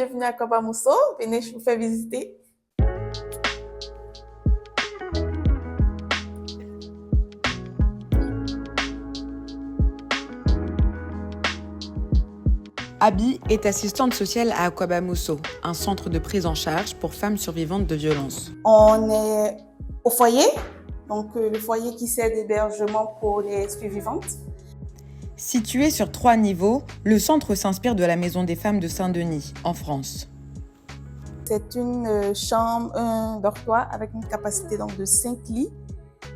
Bienvenue à Kobamuso, venez, je vous fais visiter. Abby est assistante sociale à Akwabamuso, un centre de prise en charge pour femmes survivantes de violences. On est au foyer, donc le foyer qui sert d'hébergement pour les survivantes. Situé sur 3 niveaux, le centre s'inspire de la Maison des femmes de Saint-Denis, en France. C'est une chambre, un dortoir avec une capacité donc de 5 lits.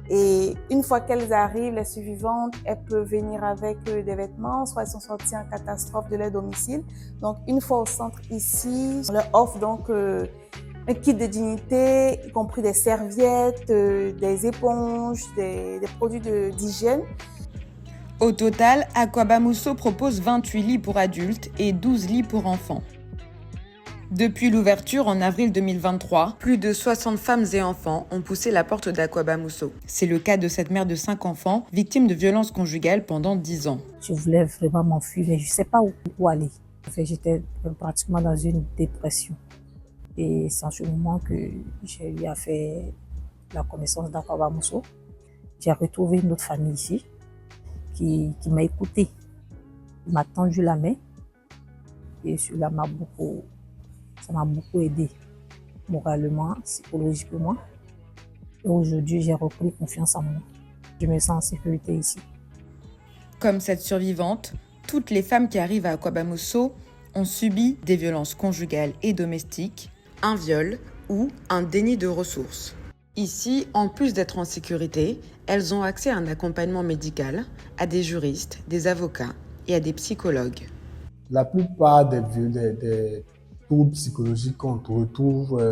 Et une fois qu'elles arrivent, les survivantes, elles peuvent venir avec des vêtements, soit elles sont sorties en catastrophe de leur domicile. Donc, une fois au centre ici, on leur offre donc un kit de dignité, y compris des serviettes, des éponges, des produits d'hygiène. Au total, Akwabamuso propose 28 lits pour adultes et 12 lits pour enfants. Depuis l'ouverture en avril 2023, plus de 60 femmes et enfants ont poussé la porte d'Akwabamuso. C'est le cas de cette mère de 5 enfants, victime de violences conjugales pendant 10 ans. Je voulais vraiment m'enfuir, mais je ne sais pas où aller. J'étais pratiquement dans une dépression. Et c'est en ce moment que j'ai eu à faire la connaissance d'Akwabamuso. J'ai retrouvé une autre famille ici qui m'a écoutée. Il m'a tendu la main et cela ça m'a beaucoup aidé moralement, psychologiquement. Et aujourd'hui, j'ai repris confiance en moi. Je me sens en sécurité ici. Comme cette survivante, toutes les femmes qui arrivent à Akwabamuso ont subi des violences conjugales et domestiques, un viol ou un déni de ressources. Ici, en plus d'être en sécurité, elles ont accès à un accompagnement médical, à des juristes, des avocats et à des psychologues. La plupart des troubles psychologiques qu'on retrouve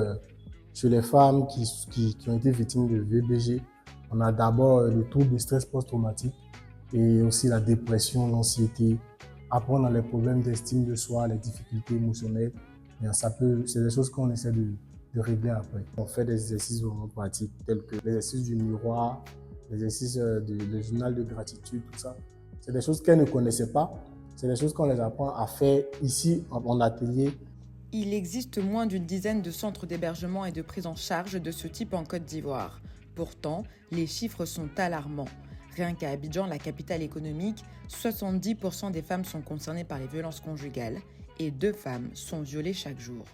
chez les femmes qui ont été victimes de VBG, on a d'abord le trouble de stress post-traumatique et aussi la dépression, l'anxiété. Après, on a les problèmes d'estime de soi, les difficultés émotionnelles. C'est des choses qu'on essaie de régler après. On fait des exercices vraiment pratiques tels que l'exercice du miroir, l'exercice du journal de gratitude, tout ça. C'est des choses qu'elles ne connaissaient pas. C'est des choses qu'on les apprend à faire ici en atelier. Il existe moins d'une dizaine de centres d'hébergement et de prise en charge de ce type en Côte d'Ivoire. Pourtant, les chiffres sont alarmants. Rien qu'à Abidjan, la capitale économique, 70% des femmes sont concernées par les violences conjugales et 2 femmes sont violées chaque jour.